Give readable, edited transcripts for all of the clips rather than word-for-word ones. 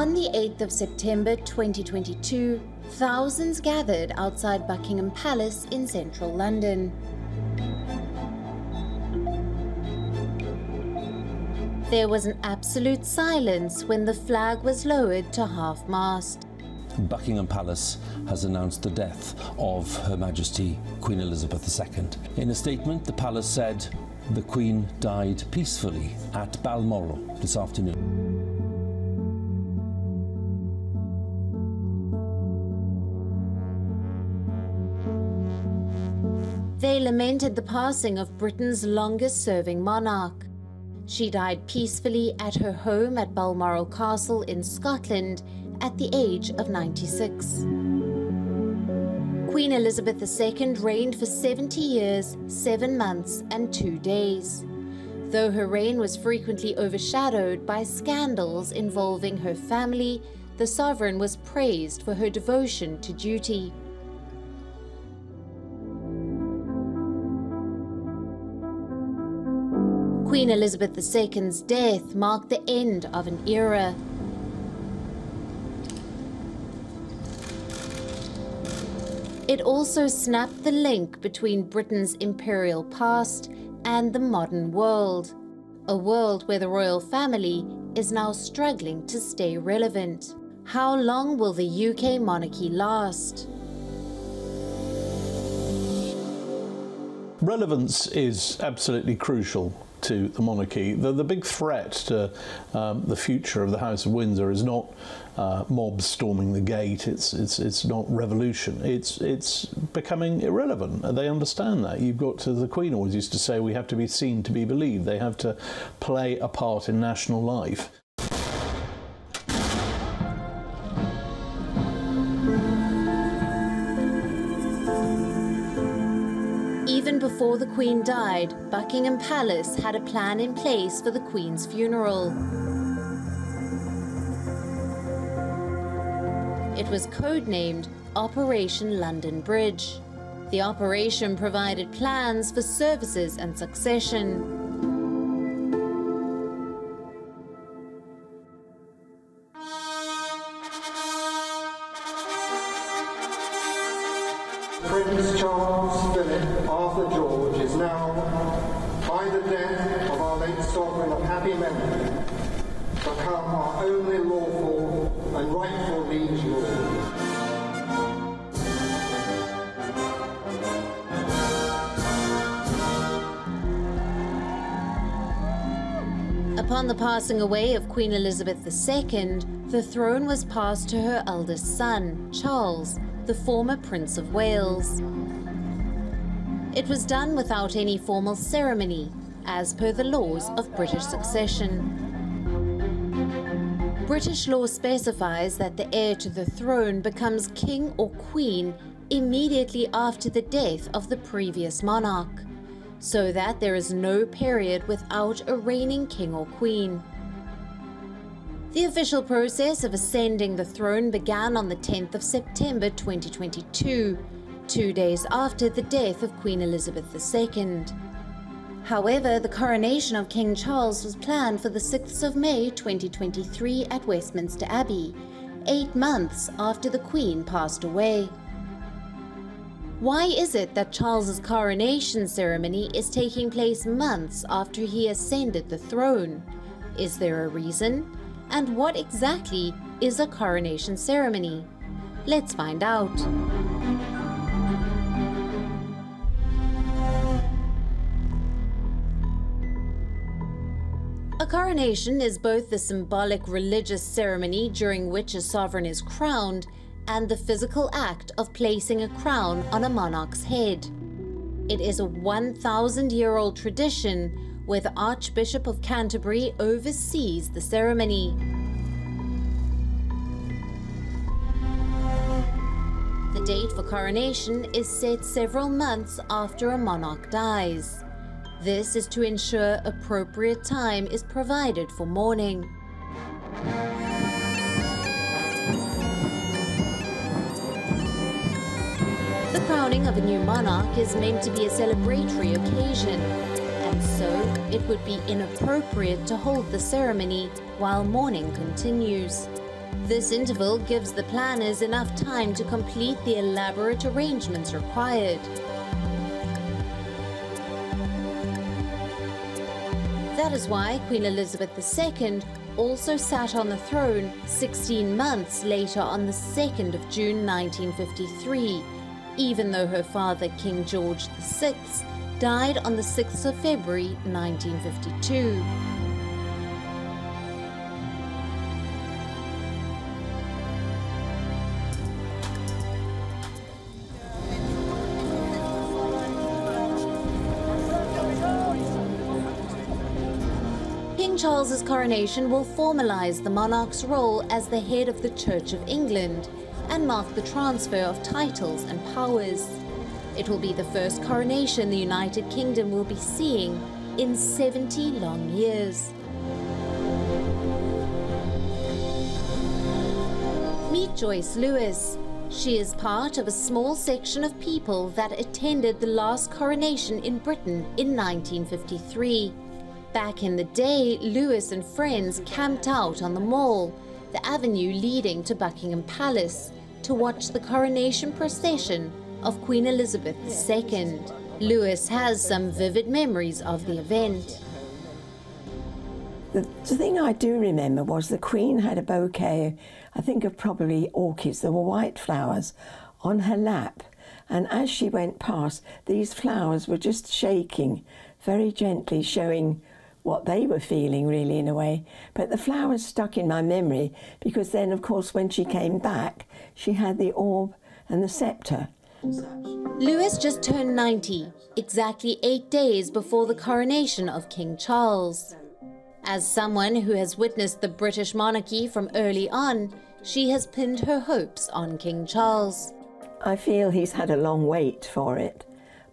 On the 8th of September 2022, thousands gathered outside Buckingham Palace in central London. There was an absolute silence when the flag was lowered to half-mast. Buckingham Palace has announced the death of Her Majesty Queen Elizabeth II. In a statement, the palace said the Queen died peacefully at Balmoral this afternoon. They lamented the passing of Britain's longest-serving monarch. She died peacefully at her home at Balmoral Castle in Scotland at the age of 96. Queen Elizabeth II reigned for 70 years, 7 months and 2 days. Though her reign was frequently overshadowed by scandals involving her family, the sovereign was praised for her devotion to duty. Queen Elizabeth II's death marked the end of an era. It also snapped the link between Britain's imperial past and the modern world, a world where the royal family is now struggling to stay relevant. How long will the UK monarchy last? Relevance is absolutely crucial to the monarchy. The big threat to the future of the House of Windsor is not mobs storming the gate. It's not revolution. It's becoming irrelevant. They understand that. You've got to, the Queen always used to say, we have to be seen to be believed. They have to play a part in national life. Even before the Queen died, Buckingham Palace had a plan in place for the Queen's funeral. It was codenamed Operation London Bridge. The operation provided plans for services and succession. Prince Charles Philip Arthur George is now, by the death of our late sovereign of happy memory, become our only lawful and rightful liege lord. Upon the passing away of Queen Elizabeth II, the throne was passed to her eldest son, Charles, the former Prince of Wales. It was done without any formal ceremony, as per the laws of British succession. British law specifies that the heir to the throne becomes king or queen immediately after the death of the previous monarch, so that there is no period without a reigning king or queen. The official process of ascending the throne began on the 10th of September 2022, 2 days after the death of Queen Elizabeth II. However, the coronation of King Charles was planned for the 6th of May 2023 at Westminster Abbey, 8 months after the Queen passed away. Why is it that Charles's coronation ceremony is taking place months after he ascended the throne? Is there a reason? And what exactly is a coronation ceremony? Let's find out. A coronation is both the symbolic religious ceremony during which a sovereign is crowned and the physical act of placing a crown on a monarch's head. It is a 1,000-year-old tradition where the Archbishop of Canterbury oversees the ceremony. The date for coronation is set several months after a monarch dies. This is to ensure appropriate time is provided for mourning. The crowning of a new monarch is meant to be a celebratory occasion, and so it would be inappropriate to hold the ceremony while mourning continues. This interval gives the planners enough time to complete the elaborate arrangements required. That is why Queen Elizabeth II also sat on the throne 16 months later on the 2nd of June 1953, even though her father King George VI died on the 6th of February 1952. King Charles's coronation will formalize the monarch's role as the head of the Church of England and mark the transfer of titles and powers. It will be the first coronation the United Kingdom will be seeing in 70 long years. Meet Joyce Lewis. She is part of a small section of people that attended the last coronation in Britain in 1953. Back in the day, Lewis and friends camped out on the Mall, the avenue leading to Buckingham Palace, to watch the coronation procession of Queen Elizabeth II. Lewis has some vivid memories of the event. The thing I do remember was the Queen had a bouquet, I think of probably orchids, there were white flowers, on her lap. And as she went past, these flowers were just shaking very gently, showing what they were feeling, really, in a way. But the flowers stuck in my memory because then, of course, when she came back, she had the orb and the sceptre. Lewis just turned 90, exactly 8 days before the coronation of King Charles. As someone who has witnessed the British monarchy from early on, she has pinned her hopes on King Charles. I feel he's had a long wait for it,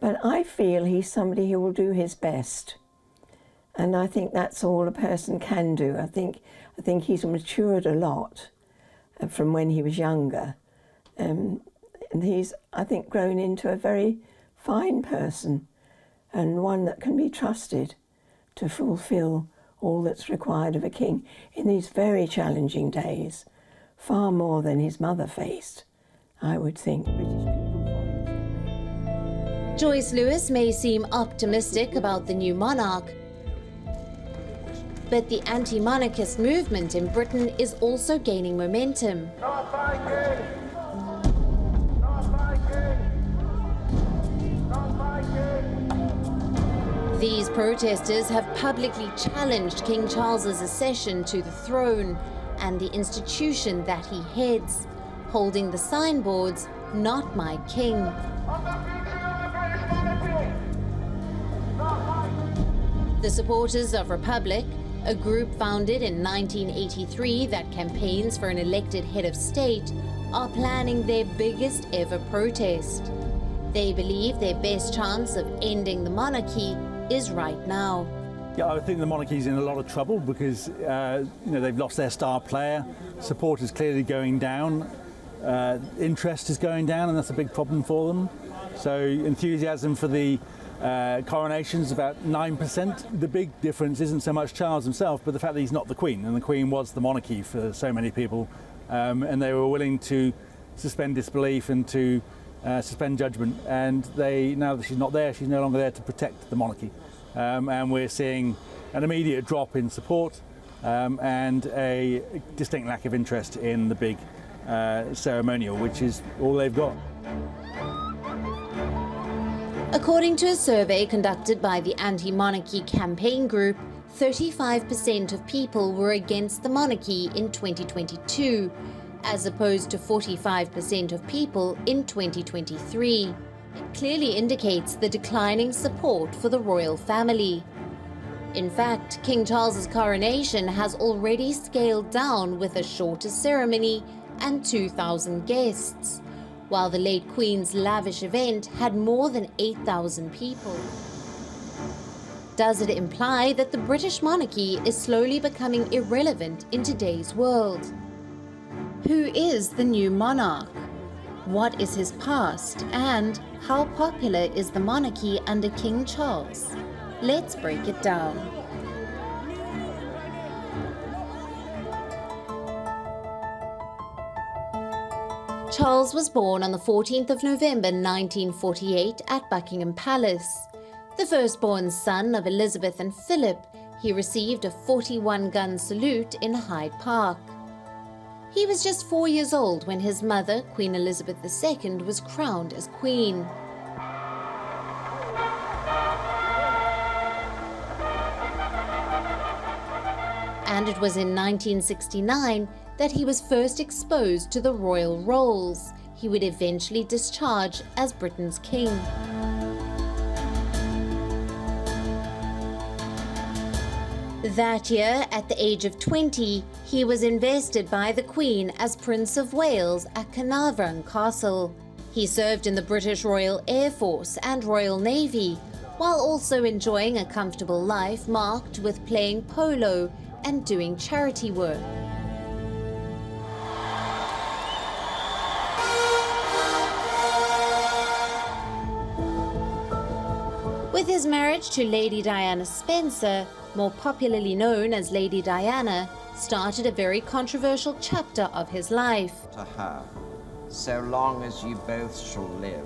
but I feel he's somebody who will do his best. And I think that's all a person can do. I think he's matured a lot from when he was younger. And he's, I think, grown into a very fine person and one that can be trusted to fulfil all that's required of a king in these very challenging days, far more than his mother faced, I would think. Joyce Lewis may seem optimistic about the new monarch, but the anti-monarchist movement in Britain is also gaining momentum. These protesters have publicly challenged King Charles's accession to the throne and the institution that he heads, holding the signboards, "Not my king." The supporters of Republic, a group founded in 1983 that campaigns for an elected head of state, are planning their biggest ever protest. They believe their best chance of ending the monarchy is right now. Yeah, I think the monarchy's in a lot of trouble because they've lost their star player, support is clearly going down, interest is going down, and that's a big problem for them. So enthusiasm for the coronation's about 9%. The big difference isn't so much Charles himself, but the fact that he's not the Queen, and the Queen was the monarchy for so many people, and they were willing to suspend disbelief and to suspend judgment. And now that she's not there, she's no longer there to protect the monarchy. And we're seeing an immediate drop in support and a distinct lack of interest in the big ceremonial, which is all they've got. According to a survey conducted by the anti-monarchy campaign group, 35% of people were against the monarchy in 2022, as opposed to 45% of people in 2023. It clearly indicates the declining support for the royal family. In fact, King Charles's coronation has already scaled down with a shorter ceremony and 2,000 guests, while the late Queen's lavish event had more than 8,000 people. Does it imply that the British monarchy is slowly becoming irrelevant in today's world? Who is the new monarch? What is his past, and how popular is the monarchy under King Charles? Let's break it down. Charles was born on the 14th of November 1948 at Buckingham Palace. The firstborn son of Elizabeth and Philip, he received a 41-gun salute in Hyde Park. He was just 4 years old when his mother, Queen Elizabeth II, was crowned as Queen. And it was in 1969 that he was first exposed to the royal roles he would eventually discharge as Britain's king. That year, at the age of 20, he was invested by the Queen as Prince of Wales at Carnarvon Castle. He served in the British Royal Air Force and Royal Navy, while also enjoying a comfortable life marked with playing polo and doing charity work. With his marriage to Lady Diana Spencer, more popularly known as Lady Diana, started a very controversial chapter of his life. To her, so long as you both shall live.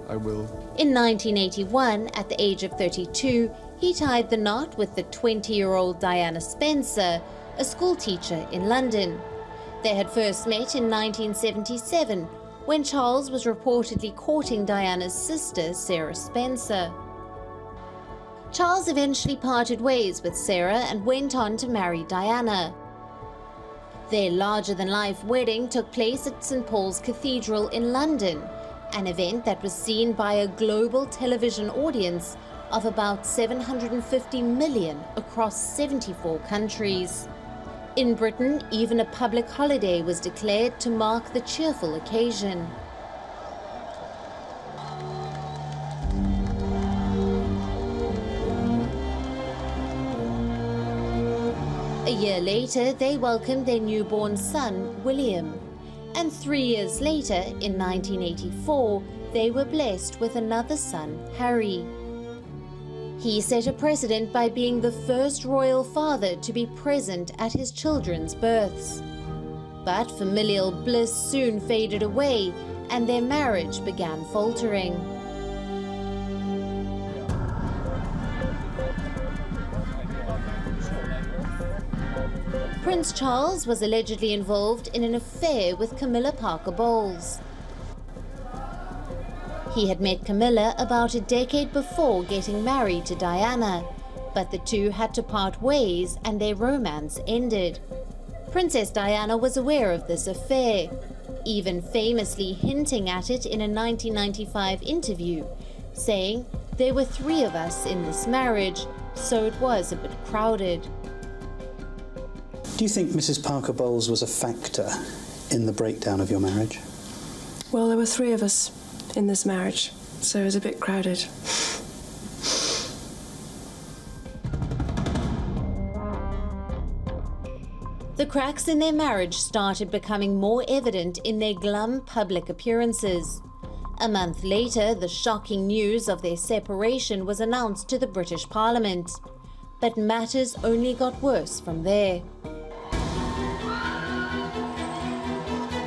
I will. In 1981, at the age of 32, he tied the knot with the 20-year-old Diana Spencer, a schoolteacher in London. They had first met in 1977, when Charles was reportedly courting Diana's sister, Sarah Spencer. Charles eventually parted ways with Sarah and went on to marry Diana. Their larger-than-life wedding took place at St. Paul's Cathedral in London, an event that was seen by a global television audience of about 750 million across 74 countries. In Britain, even a public holiday was declared to mark the cheerful occasion. A year later, they welcomed their newborn son, William. And 3 years later, in 1984, they were blessed with another son, Harry. He set a precedent by being the first royal father to be present at his children's births. But familial bliss soon faded away, and their marriage began faltering. Prince Charles was allegedly involved in an affair with Camilla Parker Bowles. He had met Camilla about a decade before getting married to Diana, but the two had to part ways and their romance ended. Princess Diana was aware of this affair, even famously hinting at it in a 1995 interview, saying, "There were 3 of us in this marriage, so it was a bit crowded." Do you think Mrs. Parker Bowles was a factor in the breakdown of your marriage? Well, there were 3 of us in this marriage, so it was a bit crowded. The cracks in their marriage started becoming more evident in their glum public appearances. A month later, the shocking news of their separation was announced to the British Parliament. But matters only got worse from there.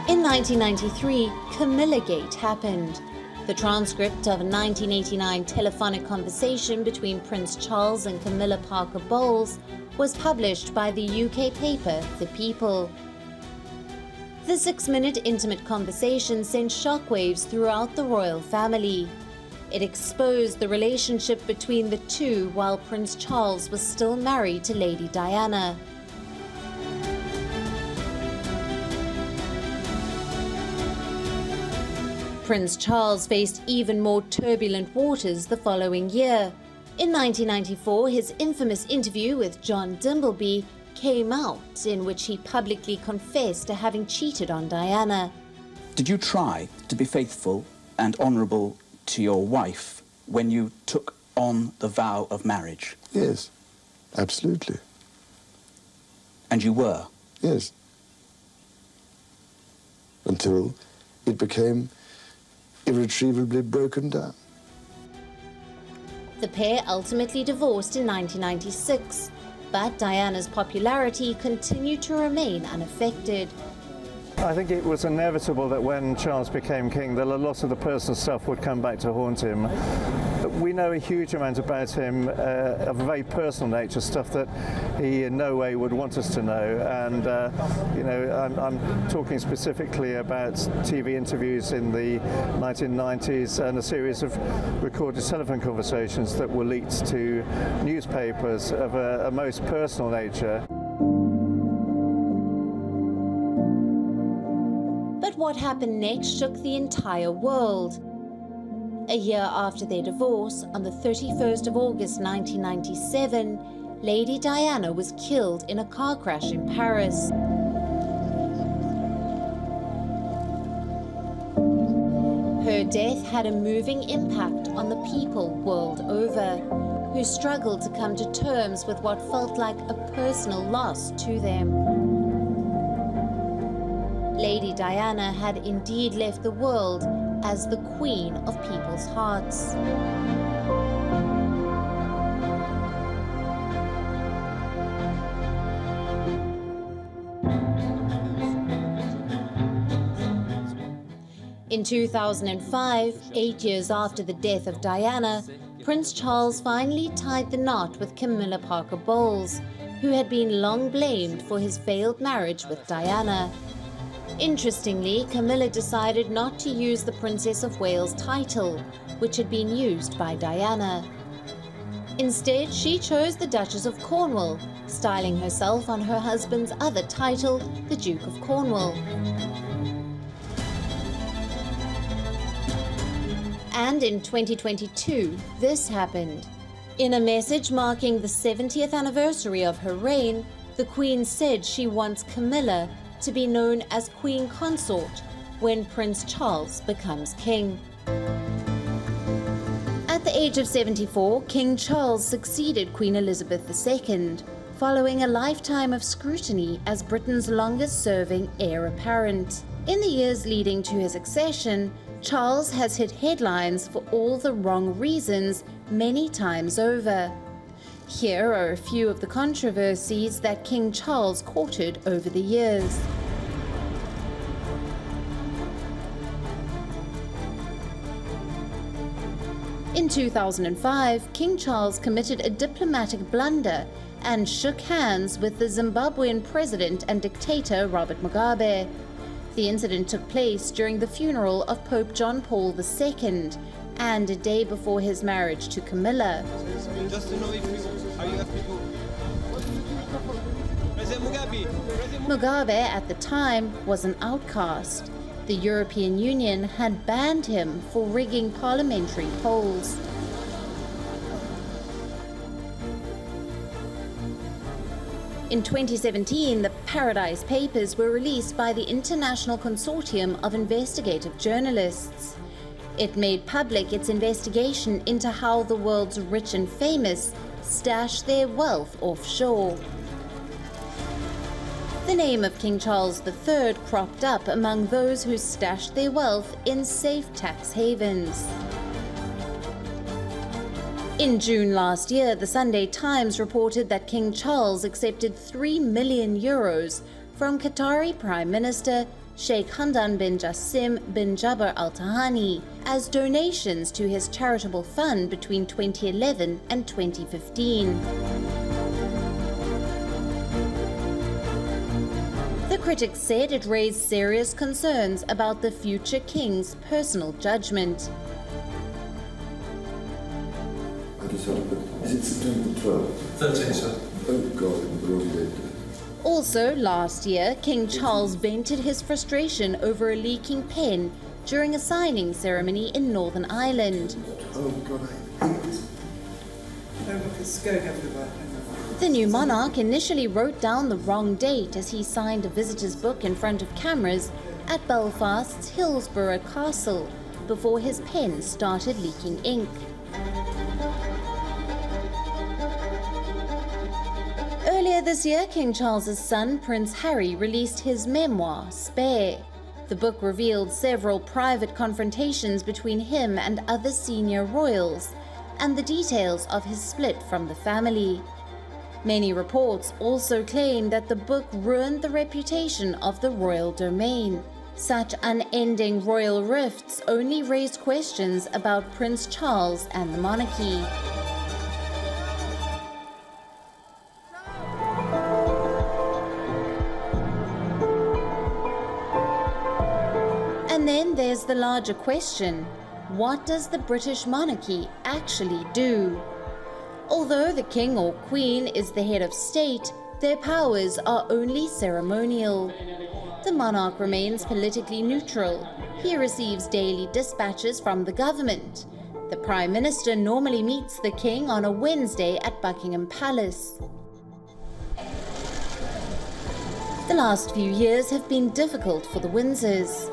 In 1993, Camillagate happened. The transcript of a 1989 telephonic conversation between Prince Charles and Camilla Parker Bowles was published by the UK paper The People. The 6-minute intimate conversation sent shockwaves throughout the royal family. It exposed the relationship between the two while Prince Charles was still married to Lady Diana. Prince Charles faced even more turbulent waters the following year. In 1994, his infamous interview with John Dimbleby came out, in which he publicly confessed to having cheated on Diana. Did you try to be faithful and honourable to your wife when you took on the vow of marriage? Yes, absolutely. And you were? Yes. Until it became irretrievably broken down. The pair ultimately divorced in 1996, but Diana's popularity continued to remain unaffected. I think it was inevitable that when Charles became king that a lot of the personal stuff would come back to haunt him. We know a huge amount about him of a very personal nature, stuff that he in no way would want us to know. And you know, I'm talking specifically about TV interviews in the 1990s and a series of recorded telephone conversations that were leaked to newspapers of a most personal nature. But what happened next shook the entire world. A year after their divorce, on the 31st of August 1997, Lady Diana was killed in a car crash in Paris. Her death had a moving impact on the people world over, who struggled to come to terms with what felt like a personal loss to them. Lady Diana had indeed left the world as the queen of people's hearts. In 2005, 8 years after the death of Diana, Prince Charles finally tied the knot with Camilla Parker Bowles, who had been long blamed for his failed marriage with Diana. Interestingly, Camilla decided not to use the Princess of Wales title, which had been used by Diana. Instead, she chose the Duchess of Cornwall, styling herself on her husband's other title, the Duke of Cornwall. And in 2022, this happened. In a message marking the 70th anniversary of her reign, the Queen said she wants Camilla to be known as Queen Consort when Prince Charles becomes king. At the age of 74, King Charles succeeded Queen Elizabeth II, following a lifetime of scrutiny as Britain's longest-serving heir apparent. In the years leading to his accession, Charles has hit headlines for all the wrong reasons many times over. Here are a few of the controversies that King Charles courted over the years. In 2005, King Charles committed a diplomatic blunder and shook hands with the Zimbabwean president and dictator Robert Mugabe. The incident took place during the funeral of Pope John Paul II and a day before his marriage to Camilla. Just to know if you have people. President Mugabe. Mugabe, at the time, was an outcast. The European Union had banned him for rigging parliamentary polls. In 2017, the Paradise Papers were released by the International Consortium of Investigative Journalists. It made public its investigation into how the world's rich and famous stash their wealth offshore. The name of King Charles III cropped up among those who stashed their wealth in safe tax havens. In June last year, the Sunday Times reported that King Charles accepted €3 million from Qatari Prime Minister Sheikh Hamdan bin Jassim bin Jabbar Al Thani as donations to his charitable fund between 2011 and 2015. The critics said it raised serious concerns about the future king's personal judgment. Is it September 12th? 13th, sir. Oh God, we're already late. Also, last year, King Charles vented his frustration over a leaking pen during a signing ceremony in Northern Ireland. Oh God, I hate this. The new monarch initially wrote down the wrong date as he signed a visitor's book in front of cameras at Belfast's Hillsborough Castle before his pen started leaking ink. Earlier this year, King Charles's son, Prince Harry, released his memoir, Spare. The book revealed several private confrontations between him and other senior royals, and the details of his split from the family. Many reports also claim that the book ruined the reputation of the royal domain. Such unending royal rifts only raised questions about Prince Charles and the monarchy. And then there's the larger question: what does the British monarchy actually do? Although the king or queen is the head of state, their powers are only ceremonial. The monarch remains politically neutral. He receives daily dispatches from the government. The Prime Minister normally meets the king on a Wednesday at Buckingham Palace. The last few years have been difficult for the Windsors.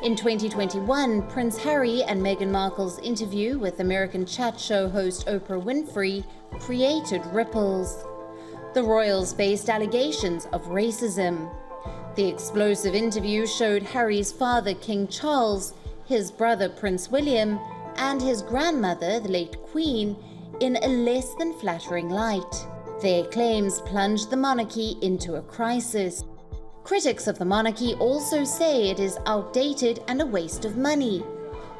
In 2021, Prince Harry and Meghan Markle's interview with American chat show host Oprah Winfrey created ripples. The royals faced allegations of racism. The explosive interview showed Harry's father, King Charles, his brother, Prince William, and his grandmother, the late Queen, in a less than flattering light. Their claims plunged the monarchy into a crisis. Critics of the monarchy also say it is outdated and a waste of money.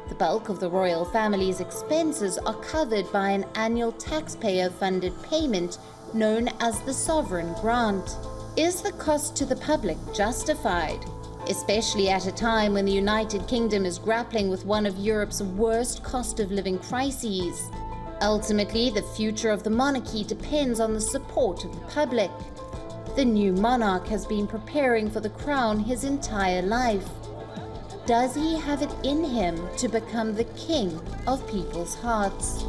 The bulk of the royal family's expenses are covered by an annual taxpayer-funded payment known as the sovereign grant. Is the cost to the public justified, especially at a time when the United Kingdom is grappling with one of Europe's worst cost of living crises? Ultimately, the future of the monarchy depends on the support of the public. The new monarch has been preparing for the crown his entire life. Does he have it in him to become the king of people's hearts?